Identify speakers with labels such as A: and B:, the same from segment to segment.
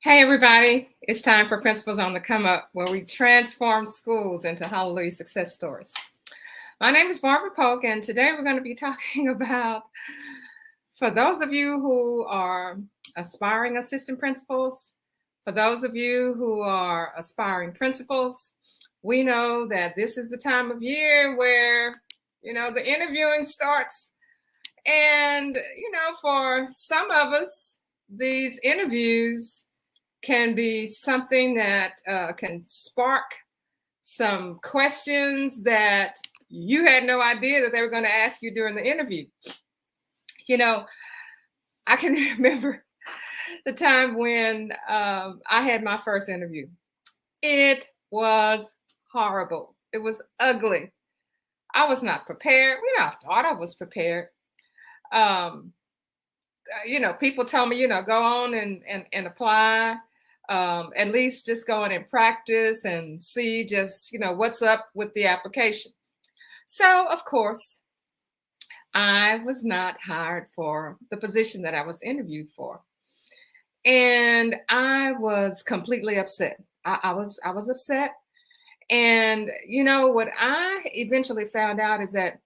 A: Hey, everybody. It's time for Principles on the Come Up, where we transform schools into hallelujah success stories. My name is Barbara Polk, and today we're going to be talking about, for those of you who are aspiring assistant principals, for those of you who are aspiring principals, we know that this is the time of year where, the interviewing starts. And, for some of us, these interviews can be something that can spark some questions that you had no idea that they were going to ask you during the interview. I can remember the time when I had my first interview. It was horrible. It was ugly. I was not prepared. I thought I was prepared. People tell me, go on and apply. At least just go on and practice and see just, what's up with the application. So, of course, I was not hired for the position that I was interviewed for. And I was completely upset. I was upset. And, what I eventually found out is that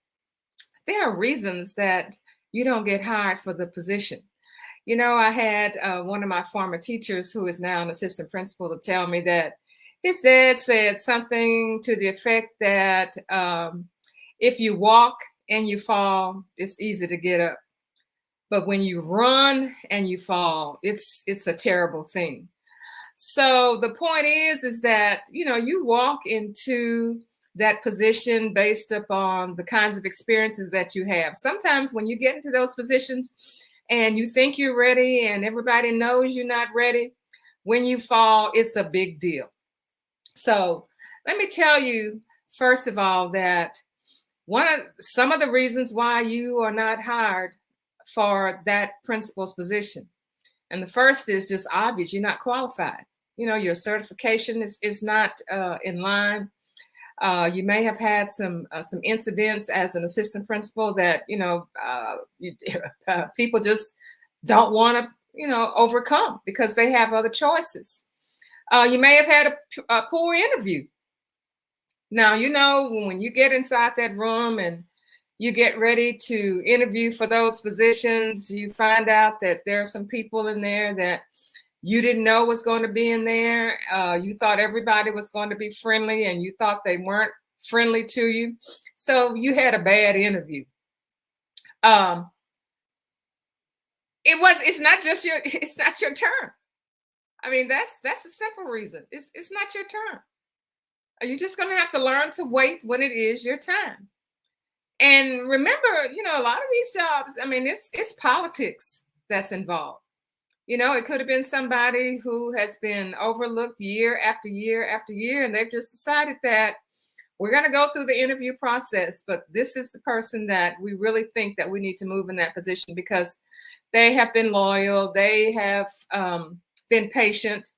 A: there are reasons that you don't get hired for the position. I had one of my former teachers who is now an assistant principal to tell me that his dad said something to the effect that if you walk and you fall, it's easy to get up. But when you run and you fall, it's a terrible thing. So the point is that, you walk into that position based upon the kinds of experiences that you have. Sometimes when you get into those positions, and you think you're ready and everybody knows you're not ready, when you fall, it's a big deal. So let me tell you, first of all, that some of the reasons why you are not hired for that principal's position. And the first is just obvious. You're not qualified. Your certification is not in line. You may have had some incidents as an assistant principal that people just don't want to overcome because they have other choices. You may have had a poor interview. Now when you get inside that room and you get ready to interview for those positions, you find out that there are some people in there that you didn't know was going to be in there. You thought everybody was going to be friendly and you thought they weren't friendly to you. So you had a bad interview. It's not your turn. I mean, that's a simple reason. It's not your turn. You're just going to have to learn to wait when it is your time. And remember, a lot of these jobs, I mean, it's politics that's involved. It could have been somebody who has been overlooked year after year after year, and they've just decided that we're going to go through the interview process, but this is the person that we really think that we need to move in that position because they have been loyal, they have been patient.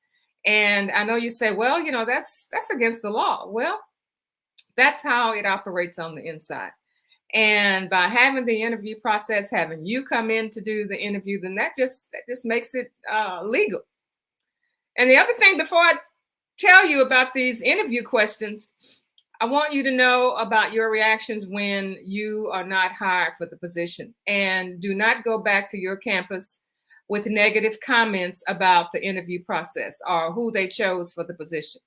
A: And I know you say, well, that's against the law. Well, that's how it operates on the inside. And by having the interview process, having you come in to do the interview, then that just makes it legal. And the other thing, before I tell you about these interview questions, I want you to know about your reactions when you are not hired for the position. And do not go back to your campus with negative comments about the interview process or who they chose for the position.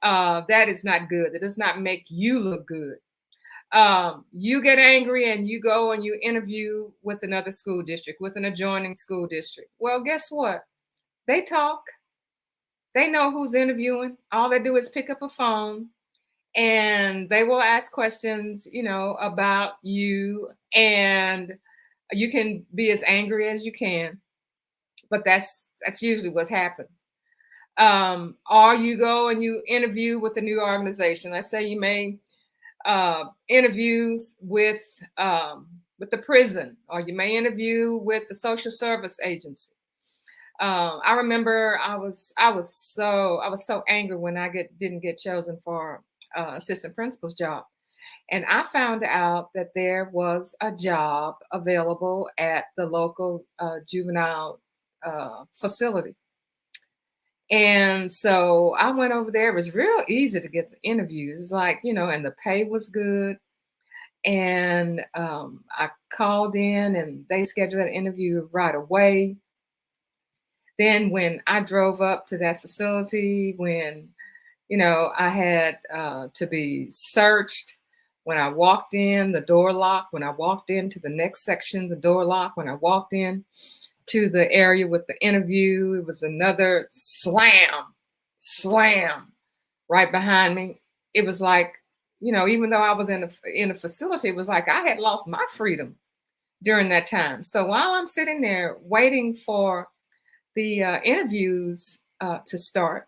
A: That is not good. It does not make you look good. You get angry and you go and you interview with another school district, with an adjoining school district. Well, guess what? They talk. They know who's interviewing. All they do is pick up a phone and they will ask questions, about you, and you can be as angry as you can, but that's usually what happens. Or you go and you interview with a new organization. Let's say you may interviews with the prison, or you may interview with the social service agency. I remember I was so angry when I didn't get chosen for assistant principal's job, and I found out that there was a job available at the local juvenile facility. And so I went over there. It was real easy to get the interviews. It's like, and the pay was good. And I called in and they scheduled that interview right away. Then when I drove up to that facility, when, I had to be searched, when I walked in, the door locked. When I walked into the next section, the door locked. When I walked in to the area with the interview, it was another slam right behind me. It was like, even though I was in a facility, it was like I had lost my freedom during that time. So while I'm sitting there waiting for the interviews to start,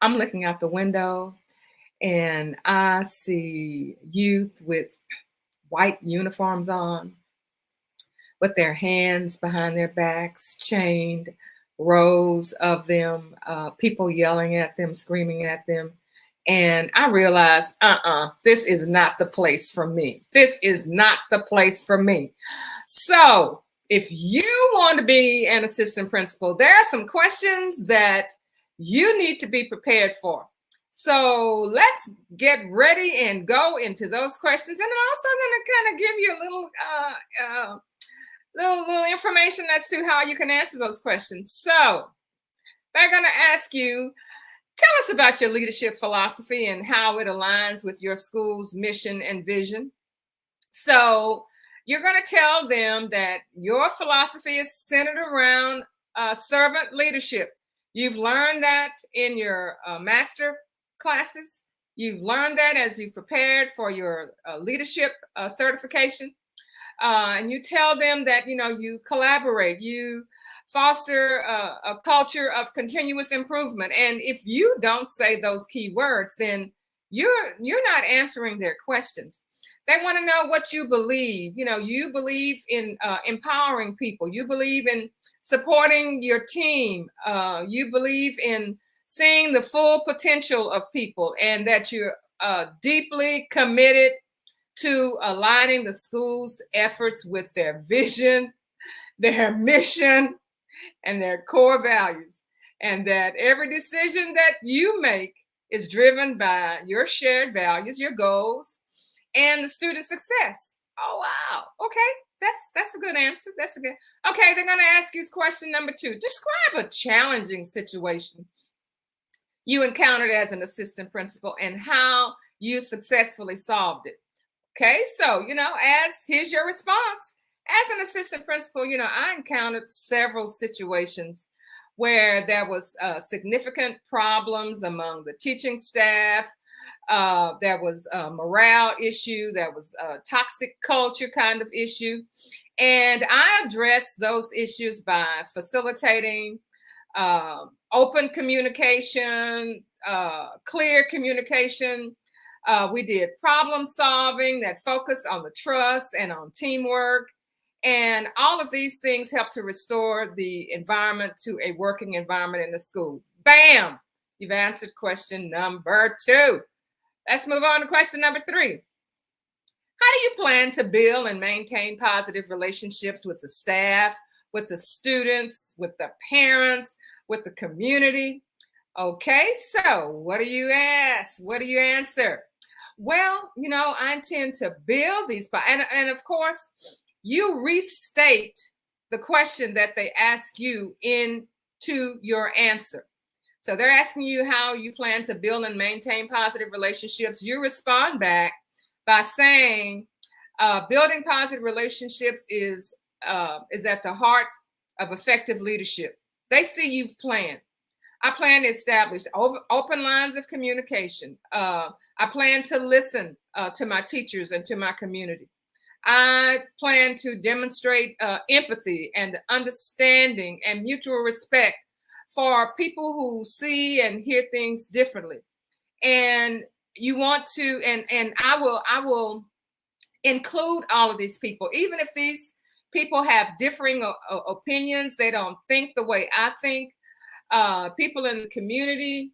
A: I'm looking out the window and I see youth with white uniforms on, with their hands behind their backs, chained, rows of them, people yelling at them, screaming at them. And I realized, this is not the place for me. This is not the place for me. So if you want to be an assistant principal, there are some questions that you need to be prepared for. So let's get ready and go into those questions. And I'm also going to kind of give you a little information as to how you can answer those questions. So they're going to ask you, tell us about your leadership philosophy and how it aligns with your school's mission and vision. So you're going to tell them that your philosophy is centered around servant leadership. You've learned that in your master classes. You've learned that as you prepared for your leadership certification. And you tell them that, you collaborate, you foster a culture of continuous improvement. And if you don't say those key words, then you're not answering their questions. They want to know what you believe. You believe in empowering people. You believe in supporting your team. You believe in seeing the full potential of people, and that you're deeply committed to aligning the school's efforts with their vision, their mission, and their core values. And that every decision that you make is driven by your shared values, your goals, and the student success. Oh, wow. Okay. That's a good answer. Okay. They're going to ask you question number 2. Describe a challenging situation you encountered as an assistant principal and how you successfully solved it. Okay. So, here's your response. As an assistant principal, I encountered several situations where there was significant problems among the teaching staff. There was a morale issue. There was a toxic culture kind of issue. And I addressed those issues by facilitating open communication, clear communication. We did problem solving that focused on the trust and on teamwork. And all of these things help to restore the environment to a working environment in the school. Bam! You've answered question number 2. Let's move on to question number 3. How do you plan to build and maintain positive relationships with the staff, with the students, with the parents, with the community? Okay, so what do you ask? What do you answer? Well, I intend to build these, and of course, you restate the question that they ask you into your answer. So they're asking you how you plan to build and maintain positive relationships. You respond back by saying, building positive relationships is at the heart of effective leadership. They see you've planned. I plan to establish open lines of communication. I plan to listen to my teachers and to my community. I plan to demonstrate empathy and understanding and mutual respect for people who see and hear things differently. And you want to, and I will include all of these people, even if these people have differing opinions, they don't think the way I think. People in the community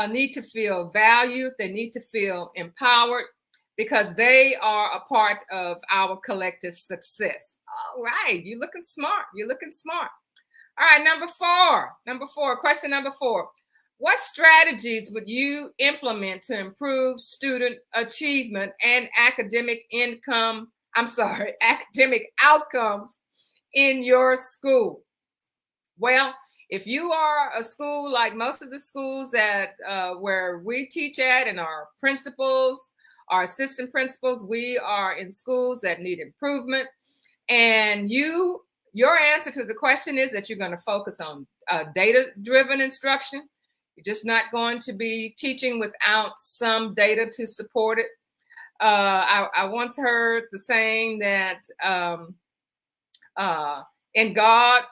A: need to feel valued. They need to feel empowered because they are a part of our collective success. All right. You're looking smart. All right, question number four. What strategies would you implement to improve student achievement and academic outcomes in your school? Well, if you are a school like most of the schools that where we teach at, and our principals, our assistant principals, we are in schools that need improvement. And your answer to the question is that you're going to focus on data-driven instruction. You're just not going to be teaching without some data to support it. I once heard the saying that in God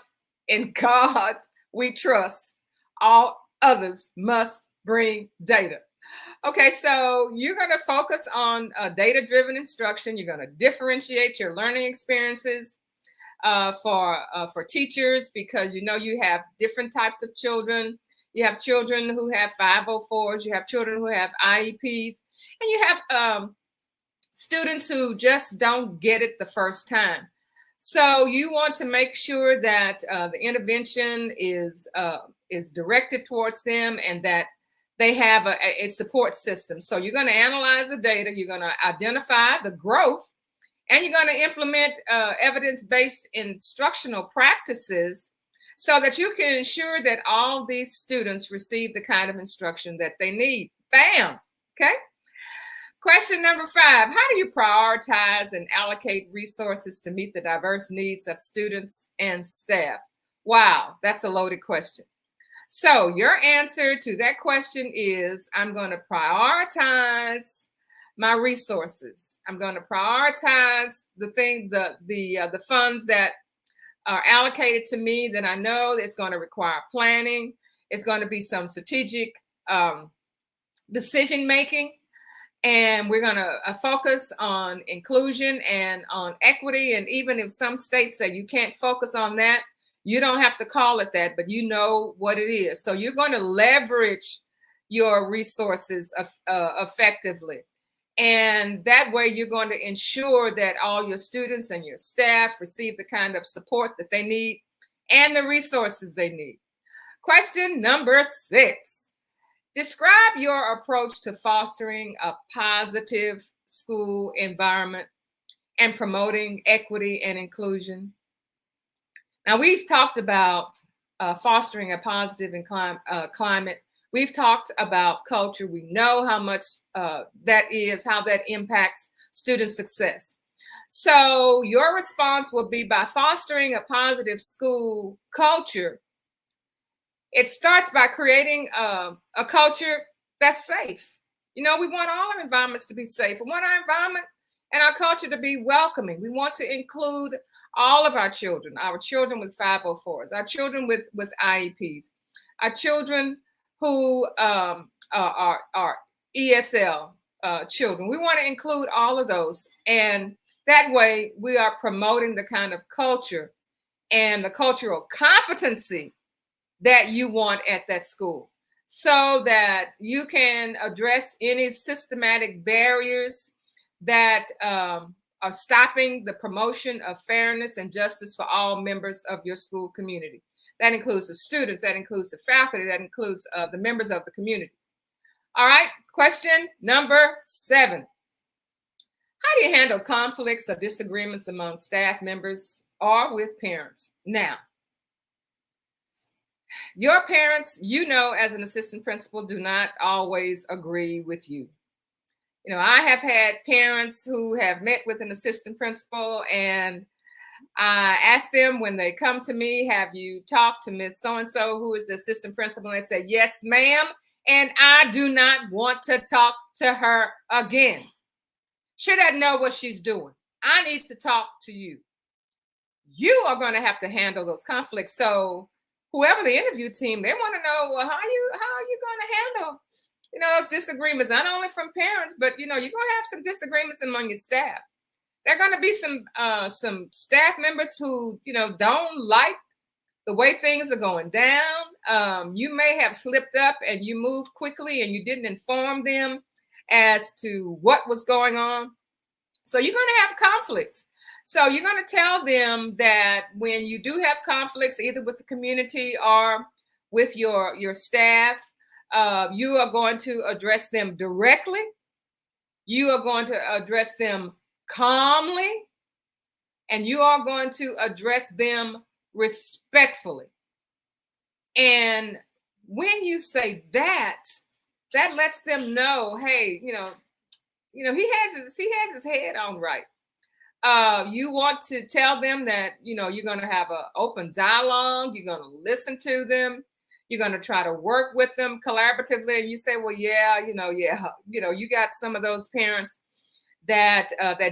A: we trust. All others must bring data. Okay, so you're going to focus on data-driven instruction. You're going to differentiate your learning experiences for teachers, because you have different types of children. You have children who have 504s. You have children who have IEPs, and you have students who just don't get it the first time. So you want to make sure that the intervention is directed towards them, and that they have a support system. So you're going to analyze the data, you're going to identify the growth, and you're going to implement evidence-based instructional practices so that you can ensure that all these students receive the kind of instruction that they need. Bam! Okay. Question number 5, how do you prioritize and allocate resources to meet the diverse needs of students and staff? Wow, that's a loaded question. So your answer to that question is, I'm going to prioritize my resources. I'm going to prioritize the funds that are allocated to me that I know it's going to require planning. It's going to be some strategic decision making. And we're going to focus on inclusion and on equity. And even if some states say you can't focus on that, you don't have to call it that, but you know what it is. So you're going to leverage your resources effectively. And that way you're going to ensure that all your students and your staff receive the kind of support that they need and the resources they need. Question number 6. Describe your approach to fostering a positive school environment and promoting equity and inclusion. Now, we've talked about fostering a positive climate. We've talked about culture. We know how much how that impacts student success. So your response will be, by fostering a positive school culture, it starts by creating a culture that's safe. We want all our environments to be safe. We want our environment and our culture to be welcoming. We want to include all of our children with 504s, our children with IEPs, our children who are ESL children. We want to include all of those. And that way we are promoting the kind of culture and the cultural competency that you want at that school, so that you can address any systematic barriers that are stopping the promotion of fairness and justice for all members of your school community. That includes the students, that includes the faculty, that includes the members of the community. All right, question number 7. How do you handle conflicts or disagreements among staff members or with parents? Now, your parents, as an assistant principal, do not always agree with you. I have had parents who have met with an assistant principal, and I ask them when they come to me, have you talked to Miss So-and-so, who is the assistant principal? And they say, yes, ma'am. And I do not want to talk to her again. She doesn't know what she's doing. I need to talk to you. You are going to have to handle those conflicts. So whoever the interview team, they want to know, well, how are you going to handle, those disagreements, not only from parents, but, you're going to have some disagreements among your staff. There are going to be some staff members who, don't like the way things are going down. You may have slipped up and you moved quickly and you didn't inform them as to what was going on. So you're going to have conflicts. So you're going to tell them that when you do have conflicts, either with the community or with your staff, you are going to address them directly. You are going to address them calmly, and you are going to address them respectfully. And when you say that, that lets them know, hey, he has his head on right. You want to tell them that, you're going to have an open dialogue. You're going to listen to them. You're going to try to work with them collaboratively. And you say, well, yeah, you got some of those parents that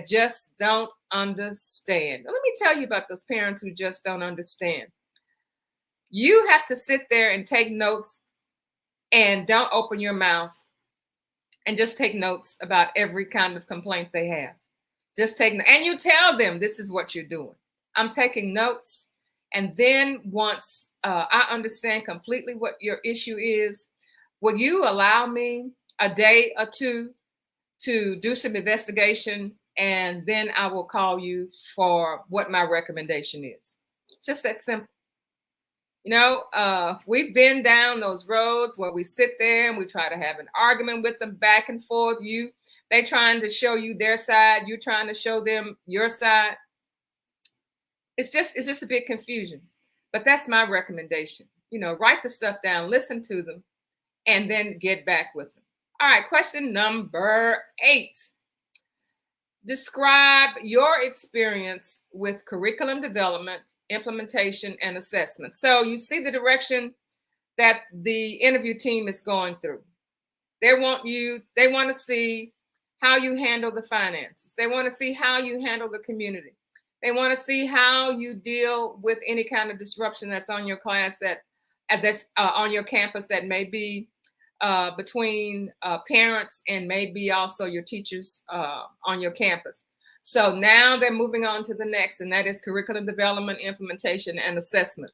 A: just don't understand. Let me tell you about those parents who just don't understand. You have to sit there and take notes, and don't open your mouth, and just take notes about every kind of complaint they have. Just take, and you tell them this is what you're doing. I'm taking notes. And then once I understand completely what your issue is, will you allow me a day or two to do some investigation? And then I will call you for what my recommendation is. It's just that simple. We've been down those roads where we sit there and we try to have an argument with them back and forth. They trying to show you their side. You're trying to show them your side. It's just a bit confusion. But that's my recommendation. Write the stuff down, listen to them, and then get back with them. All right, question number 8. Describe your experience with curriculum development, implementation, and assessment. So you see the direction that the interview team is going through. They want to see how you handle the finances. They want to see how you handle the community. They want to see how you deal with any kind of disruption that's on your class, that's on your campus, that may be between parents and maybe also your teachers on your campus. So now they're moving on to the next, and that is curriculum development, implementation, and assessment.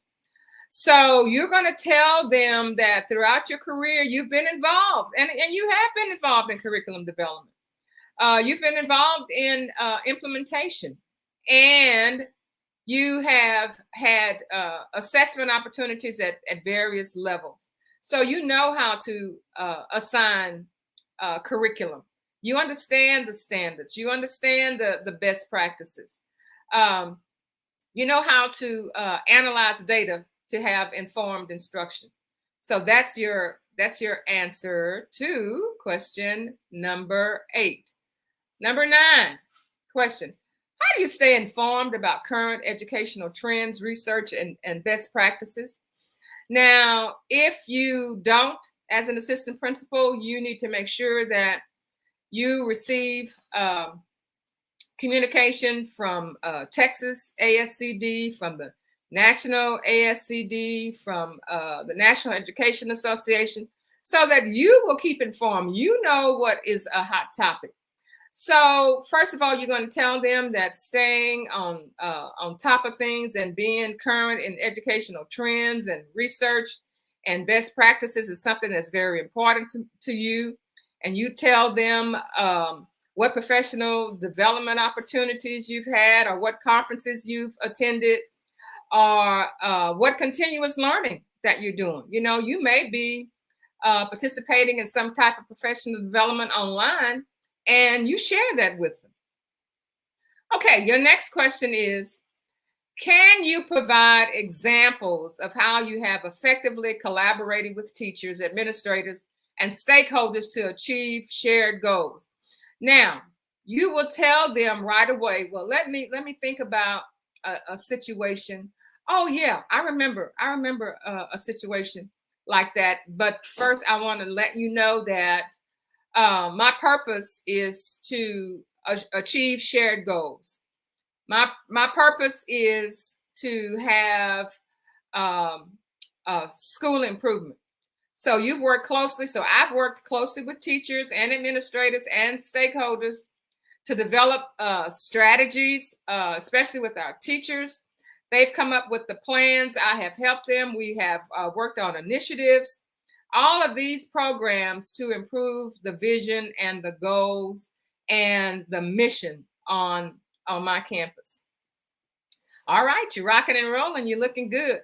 A: So you're going to tell them that throughout your career, you've been involved, and you have been involved in curriculum development. You've been involved in implementation, and you have had assessment opportunities at various levels. So you know how to assign curriculum. You understand the standards. You understand the best practices. You know how to analyze data to have informed instruction. So that's your answer to question number 8. Number 9 question. How do you stay informed about current educational trends, research, and best practices? Now, if you don't, as an assistant principal, you need to make sure that you receive communication from Texas ASCD, from the National ASCD, from the National Education Association, so that you will keep informed. You know what is a hot topic. So first of all, you're going to tell them that staying on top of things and being current in educational trends and research and best practices is something that's very important to you. And you tell them what professional development opportunities you've had, or what conferences you've attended, or what continuous learning that you're doing. You may be participating in some type of professional development online, and you share that with them. Okay, your next question is, can you provide examples of how you have effectively collaborated with teachers, administrators, and stakeholders to achieve shared goals? Now, you will tell them right away, well, let me think about a situation. Oh yeah, I remember a situation like that. But first, I want to let you know that my purpose is to achieve shared goals. My purpose is to have school improvement. So you've worked closely. So I've worked closely with teachers and administrators and stakeholders to develop strategies, especially with our teachers. They've come up with the plans. I have helped them. We have worked on initiatives, all of these programs to improve the vision and the goals and the mission on my campus. All right, you're rocking and rolling. You're looking good.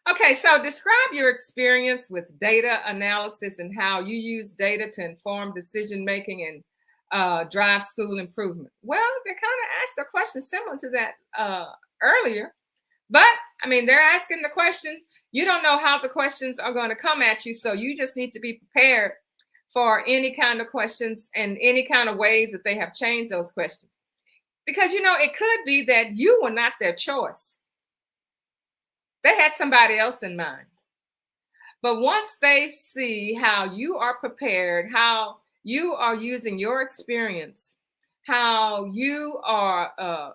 A: Okay, so describe your experience with data analysis and how you use data to inform decision making and drive school improvement. Well, they kind of asked a question similar to that earlier, but I mean, they're asking the question. You don't know how the questions are going to come at you, so you just need to be prepared for any kind of questions and any kind of ways that they have changed those questions. Because, it could be that you were not their choice. They had somebody else in mind. But once they see how you are prepared, how you are using your experience, how you are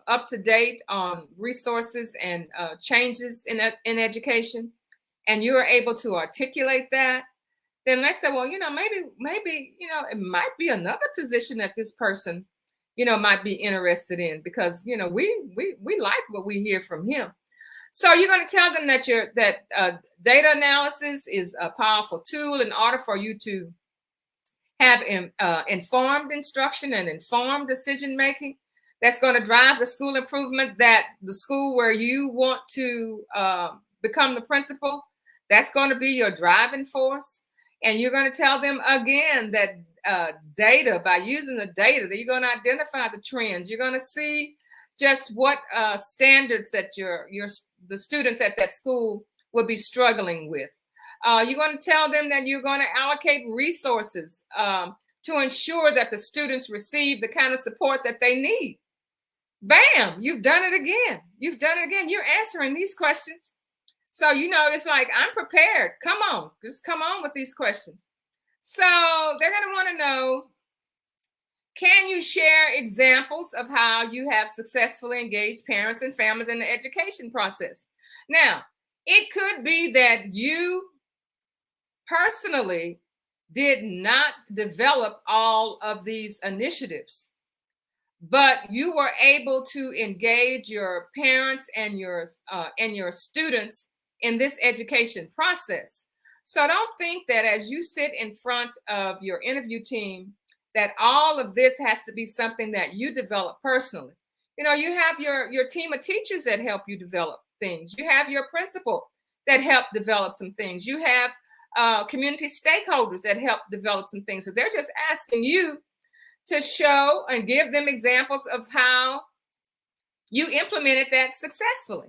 A: up to date on resources and changes in education, and you are able to articulate that, then they say, well, maybe, it might be another position that this person, might be interested in because, we like what we hear from him. So you're going to tell them that data analysis is a powerful tool in order for you to have informed instruction and informed decision making that's going to drive the school improvement, that the school where you want to become the principal, that's going to be your driving force. And you're going to tell them again that data, by using the data, that you're going to identify the trends. You're going to see just what standards that the students at that school will be struggling with. You're going to tell them that you're going to allocate resources to ensure that the students receive the kind of support that they need. Bam, you've done it again. You've done it again. You're answering these questions. So, it's like, I'm prepared. Come on, just come on with these questions. So they're going to want to know, can you share examples of how you have successfully engaged parents and families in the education process? Now, it could be that you personally did not develop all of these initiatives, but you were able to engage your parents and your students in this education process. So don't think that as you sit in front of your interview team, that all of this has to be something that you develop personally. You have your team of teachers that help you develop things. You have your principal that help develop some things. You have community stakeholders that help develop some things. So they're just asking you to show and give them examples of how you implemented that successfully.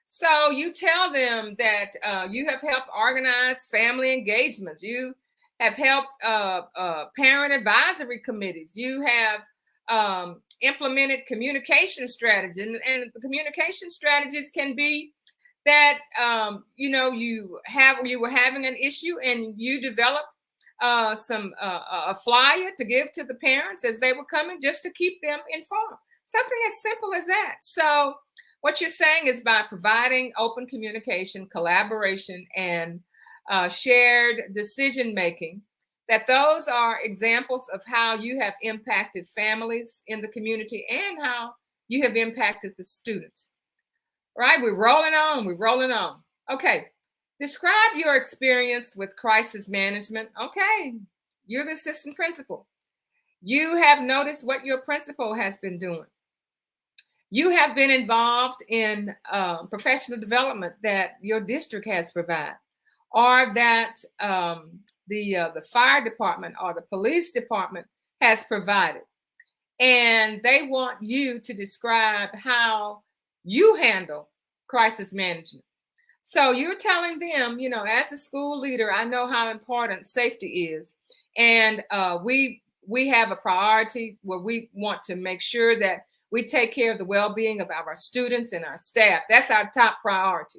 A: So you tell them that you have helped organize family engagements. You have helped parent advisory committees. You have implemented communication strategies. And the communication strategies can be that, you were having an issue and you developed a flyer to give to the parents as they were coming, just to keep them informed. Something as simple as that. So what you're saying is, by providing open communication, collaboration, and shared decision making, that those are examples of how you have impacted families in the community and how you have impacted the students. Right? We're rolling on. We're rolling on. Okay. Describe your experience with crisis management. Okay. You're the assistant principal. You have noticed what your principal has been doing. You have been involved in professional development that your district has provided, or that the fire department or the police department has provided. And they want you to describe how you handle crisis management. So you're telling them, as a school leader, I know how important safety is. And we have a priority where we want to make sure that we take care of the well-being of our students and our staff. That's our top priority.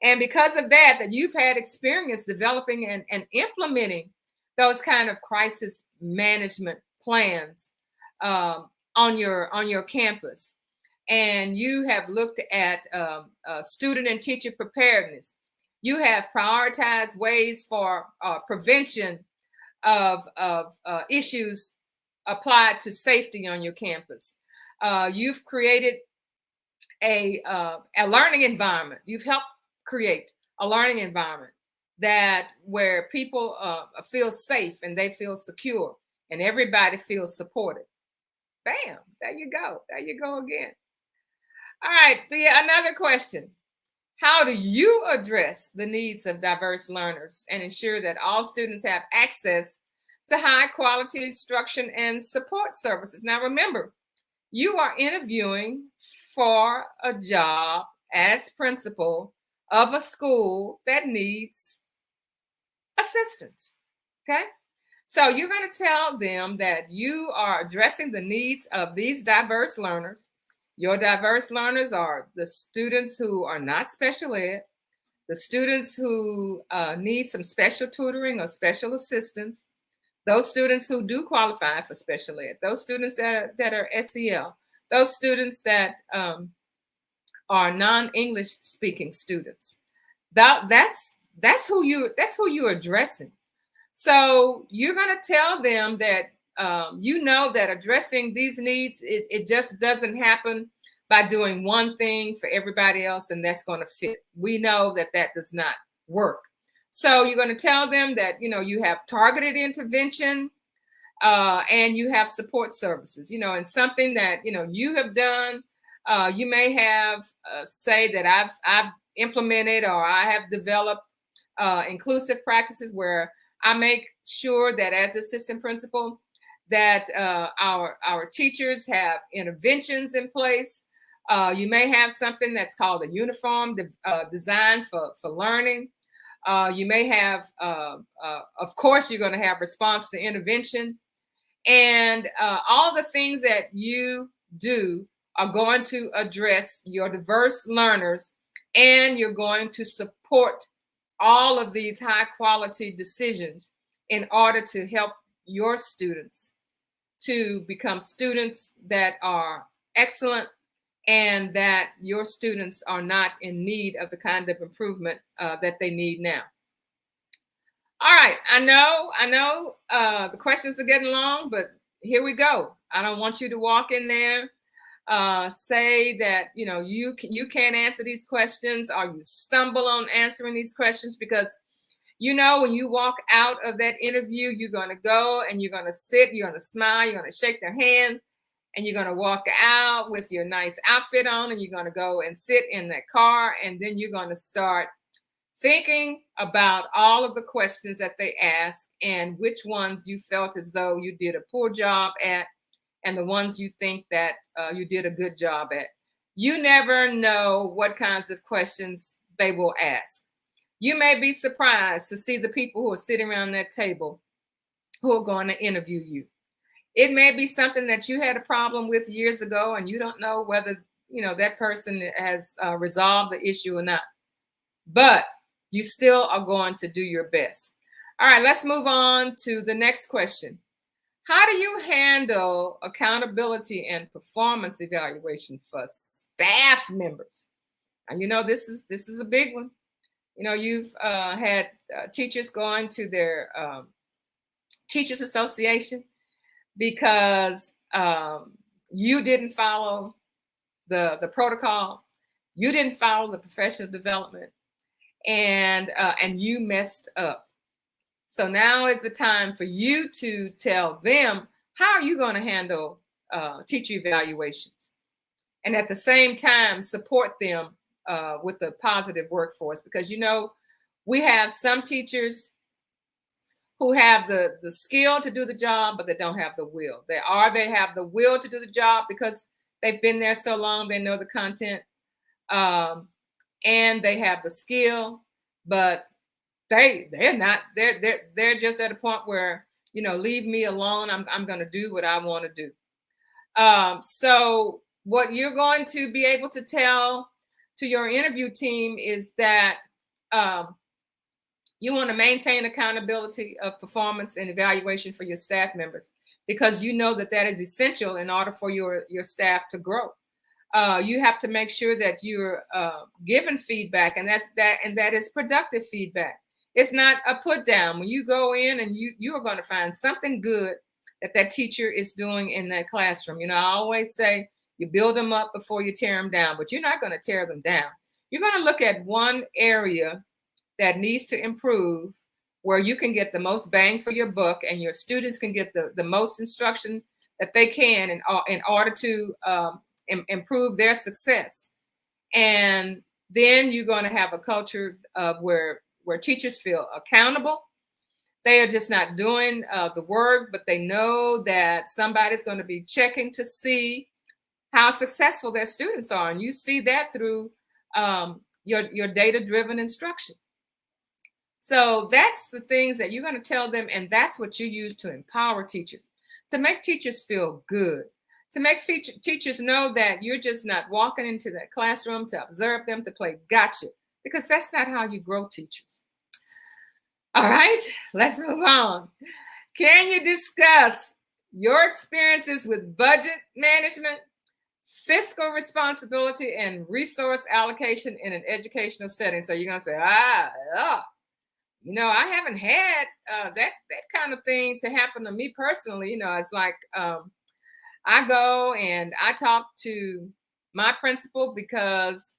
A: And because of that you've had experience developing and implementing those kind of crisis management plans on your campus. And you have looked at student and teacher preparedness. You have prioritized ways for prevention of issues applied to safety on your campus. You've created a learning environment. You've helped create a learning environment where people feel safe and they feel secure and everybody feels supported. Bam, there you go. There you go again. All right, another question. How do you address the needs of diverse learners and ensure that all students have access to high quality instruction and support services? Now, remember, you are interviewing for a job as principal of a school that needs assistance. Okay. So you're going to tell them that you are addressing the needs of these diverse learners. Your diverse learners are the students who are not special ed, the students who need some special tutoring or special assistance, those students who do qualify for special ed, those students that are SEL, those students that are non-English speaking students. That's who you're addressing. So you're going to tell them that you know that addressing these needs, it just doesn't happen by doing one thing for everybody else and that's going to fit. We know that that does not work. So you're going to tell them that, you know, you have targeted intervention and you have support services, you know, and something that, you know, you have done. You may have say that I've implemented or I have developed inclusive practices where I make sure that as assistant principal that our teachers have interventions in place. You may have something that's called a uniform design for learning. You may have, of course, you're going to have response to intervention. And all the things that you do are going to address your diverse learners, and you're going to support all of these high quality decisions in order to help your students to become students that are excellent and that your students are not in need of the kind of improvement that they need now. All right, I know the questions are getting long, but here we go. I don't want you to walk in there say that you know you can't answer these questions or you stumble on answering these questions, because you know when you walk out of that interview, you're going to go and you're going to sit, you're going to smile, you're going to shake their hand, and you're going to walk out with your nice outfit on, and you're going to go and sit in that car, and then you're going to start thinking about all of the questions that they asked and which ones you felt as though you did a poor job at and the ones you think that you did a good job at. You never know what kinds of questions they will ask. You may be surprised to see the people who are sitting around that table who are going to interview you. It may be something that you had a problem with years ago and you don't know whether, you know, that person has resolved the issue or not. But you still are going to do your best. All right, let's move on to the next question. How do you handle accountability and performance evaluation for staff members? And you know, this is a big one. You know, you've had teachers going to their teachers association because you didn't follow the protocol, you didn't follow the professional development, and you messed up. So now is the time for you to tell them how are you going to handle teacher evaluations, and at the same time support them with a positive workforce, because you know we have some teachers who have the skill to do the job, but they don't have the will. They have the will to do the job because they've been there so long, they know the content, and they have the skill, but they're not. They're just at a point where, you know, leave me alone. I'm going to do what I want to do. So what you're going to be able to tell to your interview team is that you want to maintain accountability of performance and evaluation for your staff members, because you know that that is essential in order for your staff to grow. You have to make sure that you're giving feedback, and that is productive feedback. It's not a put down. When you go in, and you are going to find something good that teacher is doing in that classroom. You know, I always say you build them up before you tear them down, but you're not going to tear them down. You're going to look at one area that needs to improve, where you can get the most bang for your buck and your students can get the most instruction that they can in order to improve their success. And then you're going to have a culture of where teachers feel accountable. They are just not doing the work, but they know that somebody's going to be checking to see how successful their students are. And you see that through your data-driven instruction. So that's the things that you're going to tell them, and that's what you use to empower teachers, to make teachers feel good, to make teachers know that you're just not walking into that classroom to observe them, to play gotcha, because that's not how you grow teachers. All right, let's move on. Can you discuss your experiences with budget management, fiscal responsibility, and resource allocation in an educational setting? So you're going to say, I haven't had that kind of thing to happen to me personally. It's like I go and I talk to my principal because,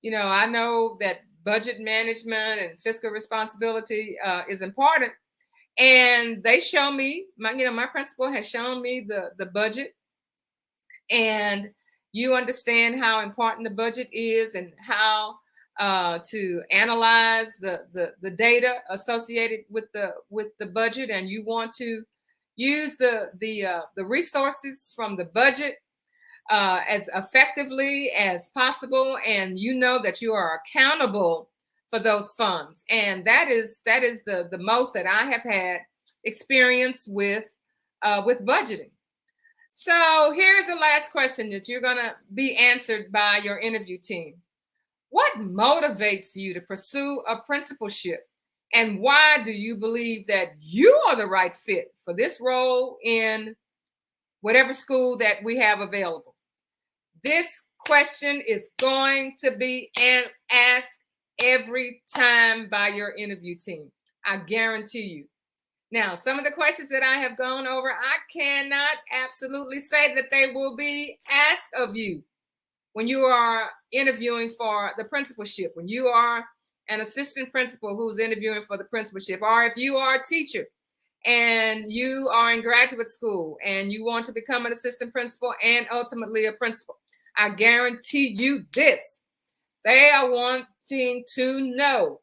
A: I know that budget management and fiscal responsibility is important. And they show me, my principal has shown me the budget, and you understand how important the budget is and how to analyze the data associated with the budget, and you want to use the resources from the budget as effectively as possible, and you know that you are accountable for those funds. And that is the most that I have had experience with budgeting. So here's the last question that you're going to be answered by your interview team. What motivates you to pursue a principalship? And why do you believe that you are the right fit for this role in whatever school that we have available? This question is going to be asked every time by your interview team. I guarantee you. Now, some of the questions that I have gone over, I cannot absolutely say that they will be asked of you when you are interviewing for the principalship, when you are an assistant principal who's interviewing for the principalship, or if you are a teacher and you are in graduate school and you want to become an assistant principal and ultimately a principal. I guarantee you this. They are wanting to know,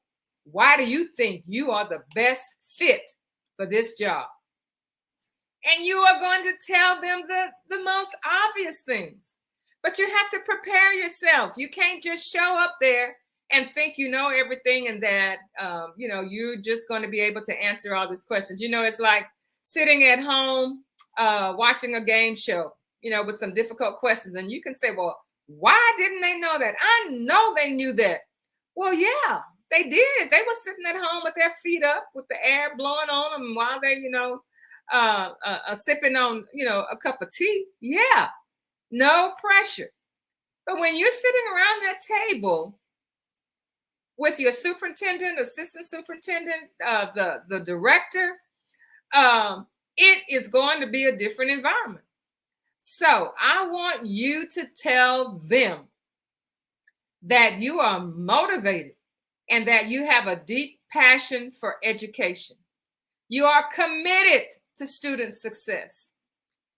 A: why do you think you are the best fit for this job? And you are going to tell them the most obvious things. But you have to prepare yourself. You can't just show up there and think you know everything and that, you're just going to be able to answer all these questions. It's like sitting at home watching a game show, with some difficult questions. And you can say, well, why didn't they know that? I know they knew that. Well, yeah, they did. They were sitting at home with their feet up with the air blowing on them while they, sipping on, a cup of tea. Yeah, no pressure. But when you're sitting around that table with your superintendent, assistant superintendent, the director, it is going to be a different environment. So I want you to tell them that you are motivated and that you have a deep passion for education. You are committed to student success,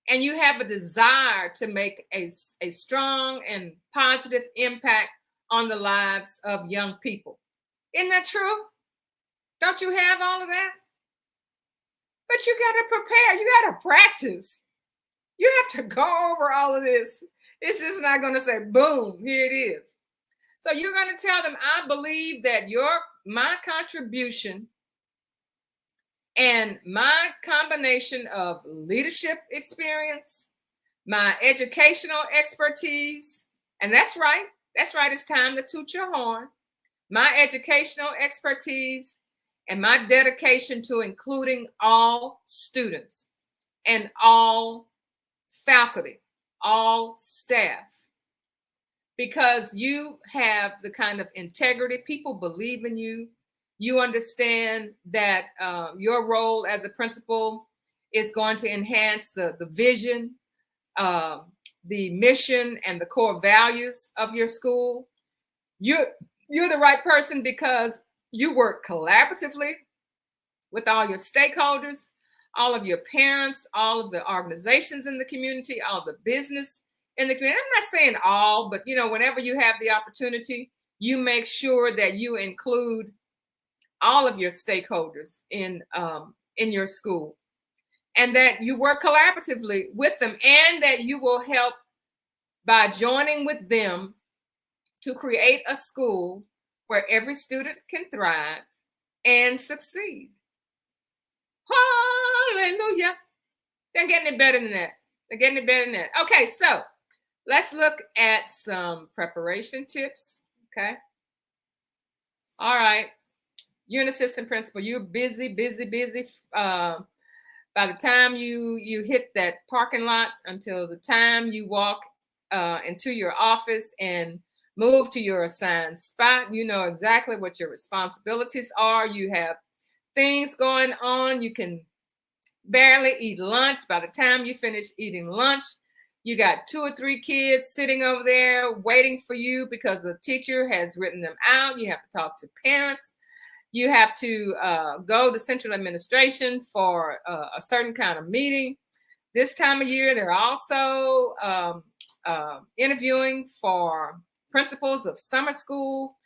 A: and you have a desire to make a strong and positive impact on the lives of young people. Isn't that true? Don't you have all of that? But you got to prepare. You got to practice. You have to go over all of this. It's just not going to say, boom, here it is. So you're going to tell them, I believe that my contribution and my combination of leadership experience, my educational expertise, and that's right, it's time to toot your horn, my educational expertise and my dedication to including all students and all faculty, all staff, because you have the kind of integrity, people believe in you. You understand that your role as a principal is going to enhance the vision, the mission, and the core values of your school. You're the right person because you work collaboratively with all your stakeholders, all of your parents, all of the organizations in the community, all the business in the community. I'm not saying all, but whenever you have the opportunity, you make sure that you include all of your stakeholders in your school, and that you work collaboratively with them, and that you will help by joining with them to create a school where every student can thrive and succeed. Hallelujah. They're getting it better than that. They're getting it better than that. Okay, so let's look at some preparation tips. Okay. All right. You're an assistant principal. You're busy, busy, busy. By the time you hit that parking lot until the time you walk into your office and move to your assigned spot, you know exactly what your responsibilities are. You have things going on. You can barely eat lunch. By the time you finish eating lunch, you got 2 or 3 kids sitting over there waiting for you because the teacher has written them out. You have to talk to parents. You have to go to central administration for a certain kind of meeting. This time of year, they're also interviewing for principals of summer school.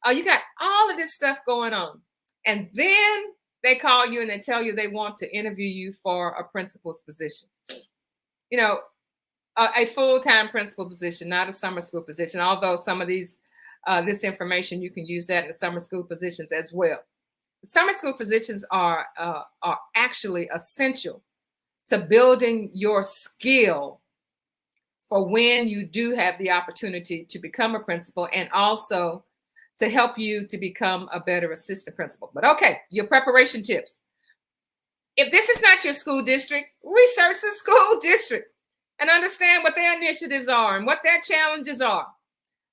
A: You got all of this stuff going on. And then they call you and they tell you they want to interview you for a principal's position. A full-time principal position, not a summer school position, although some of this information, you can use that in the summer school positions as well. Summer school positions are actually essential to building your skill for when you do have the opportunity to become a principal, and also to help you to become a better assistant principal. But okay, your preparation tips. If this is not your school district, research the school district and understand what their initiatives are and what their challenges are.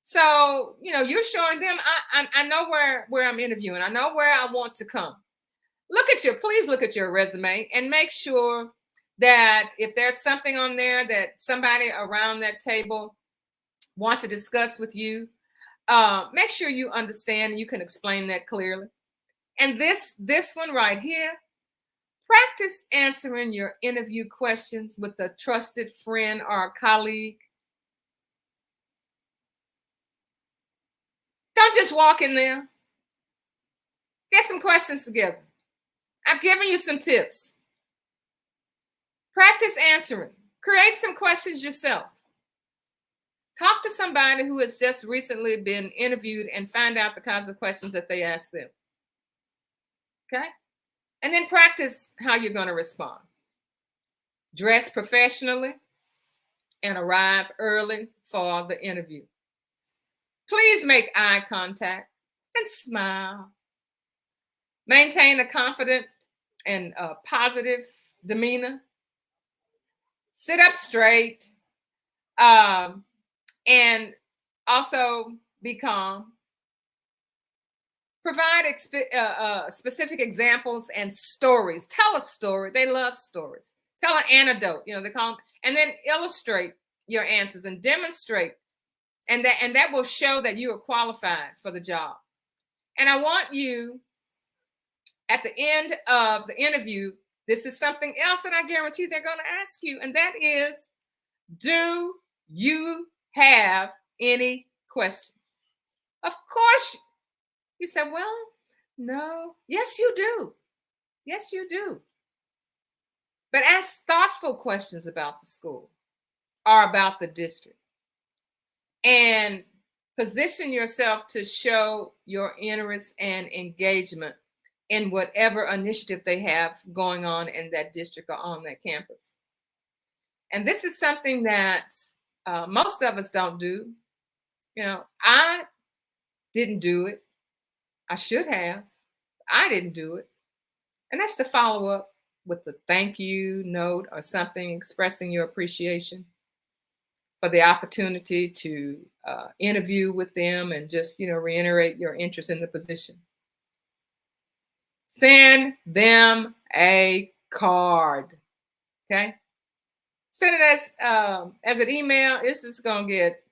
A: So, you're showing them, I know where I'm interviewing. I know where I want to come. Please look at your resume and make sure that if there's something on there that somebody around that table wants to discuss with you, make sure you understand and you can explain that clearly. And this one right here, practice answering your interview questions with a trusted friend or a colleague. Don't just walk in there. Get some questions together. I've given you some tips. Practice answering. Create some questions yourself. Talk to somebody who has just recently been interviewed and find out the kinds of questions that they ask them. Okay? And then practice how you're going to respond. Dress professionally and arrive early for the interview. Please make eye contact and smile. Maintain a confident and positive demeanor. Sit up straight. And also be calm. Provide specific examples and stories. Tell a story. They love stories. Tell an anecdote, they call them, and then illustrate your answers and demonstrate. And that will show that you are qualified for the job. And I want you, at the end of the interview, this is something else that I guarantee they're going to ask you, and that is, do you have any questions? Of course. You said, well, no. Yes, you do. Yes, you do. But ask thoughtful questions about the school or about the district. And position yourself to show your interest and engagement in whatever initiative they have going on in that district or on that campus. And this is something that most of us don't do. I didn't do it. I should have. I didn't do it. And that's to follow up with a thank you note or something expressing your appreciation for the opportunity to interview with them and just, reiterate your interest in the position. Send them a card. Okay? Send it as an email. It's just going to get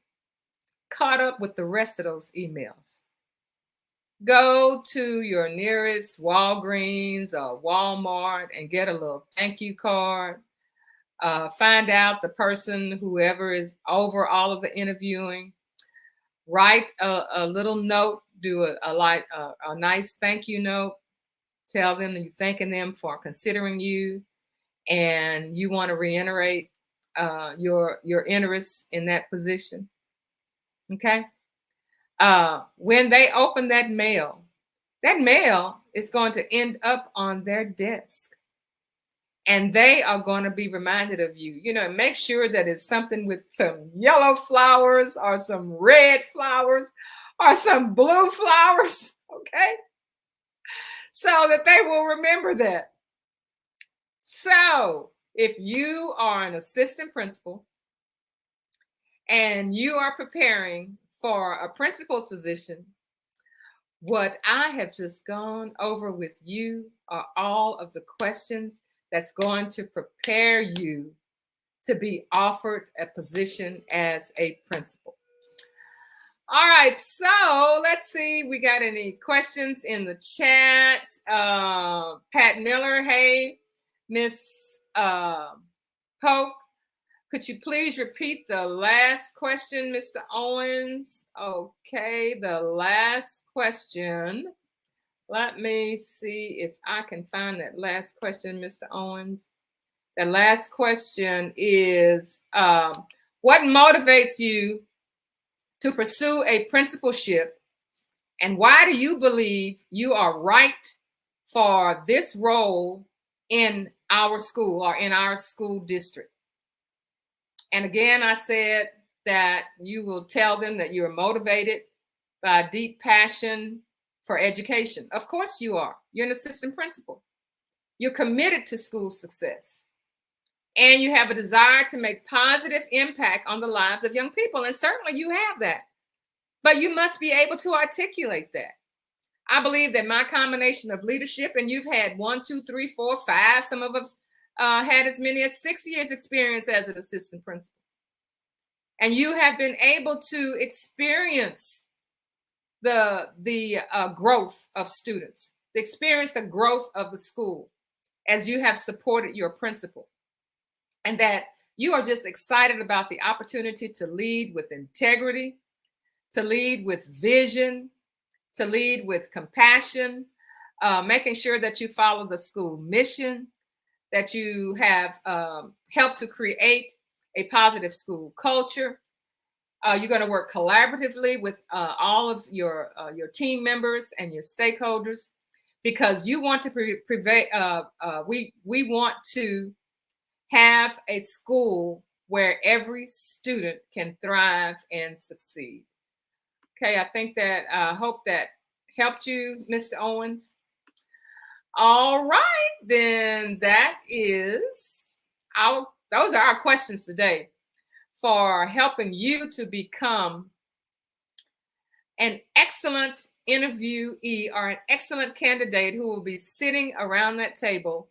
A: caught up with the rest of those emails. Go to your nearest Walgreens or Walmart and get a little thank you card. Find out the person, whoever is over all of the interviewing. Write a little note, do a nice thank you note. Tell them that you're thanking them for considering you, and you want to reiterate your interest in that position. Okay. When they open that mail is going to end up on their desk, and they are going to be reminded of you. Make sure that it's something with some yellow flowers or some red flowers or some blue flowers. Okay. So that they will remember that. So if you are an assistant principal and you are preparing for a principal's position, what I have just gone over with you are all of the questions that's going to prepare you to be offered a position as a principal. All right, so let's see. We got any questions in the chat? Pat Miller, hey, Miss Polk, could you please repeat the last question, Mr. Owens? Okay, the last question. Let me see if I can find that last question, Mr. Owens. The last question is, what motivates you to pursue a principalship, and why do you believe you are right for this role in our school or in our school district? And again, I said that you will tell them that you're motivated by a deep passion for education. Of course you are. You're an assistant principal. You're committed to school success. And you have a desire to make positive impact on the lives of young people. And certainly you have that. But you must be able to articulate that. I believe that my combination of leadership, and you've had 1, 2, 3, 4, 5, some of us had as many as 6 years experience as an assistant principal. And you have been able to experience the growth of students, experience the growth of the school as you have supported your principal. And that you are just excited about the opportunity to lead with integrity, to lead with vision, to lead with compassion, making sure that you follow the school mission, that you have helped to create a positive school culture. You're going to work collaboratively with all of your team members and your stakeholders, because you want to we want to have a school where every student can thrive and succeed. Okay, I hope that helped you, Mr. Owens. All right, then those are our questions today for helping you to become an excellent interviewee or an excellent candidate who will be sitting around that table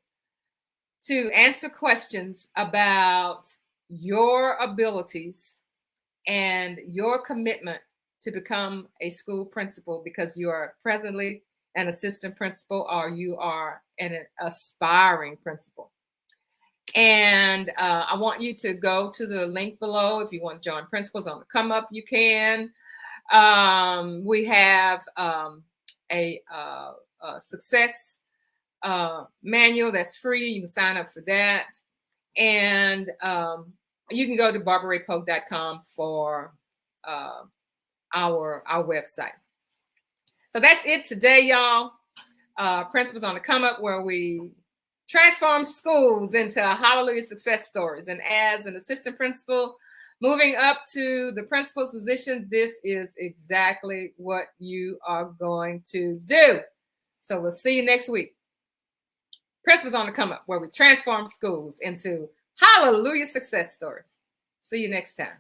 A: to answer questions about your abilities and your commitment to become a school principal, because you are presently an assistant principal or you are an aspiring principal. And I want you to go to the link below. If you want to join Principals on the Come Up, you can. We have a success manual that's free. You can sign up for that. And you can go to barbaraypoke.com for our website. So that's it today, y'all. Principals on the Come Up, where we transform schools into hallelujah success stories. And as an assistant principal, moving up to the principal's position, this is exactly what you are going to do. So we'll see you next week. Principals on the Come Up, where we transform schools into hallelujah success stories. See you next time.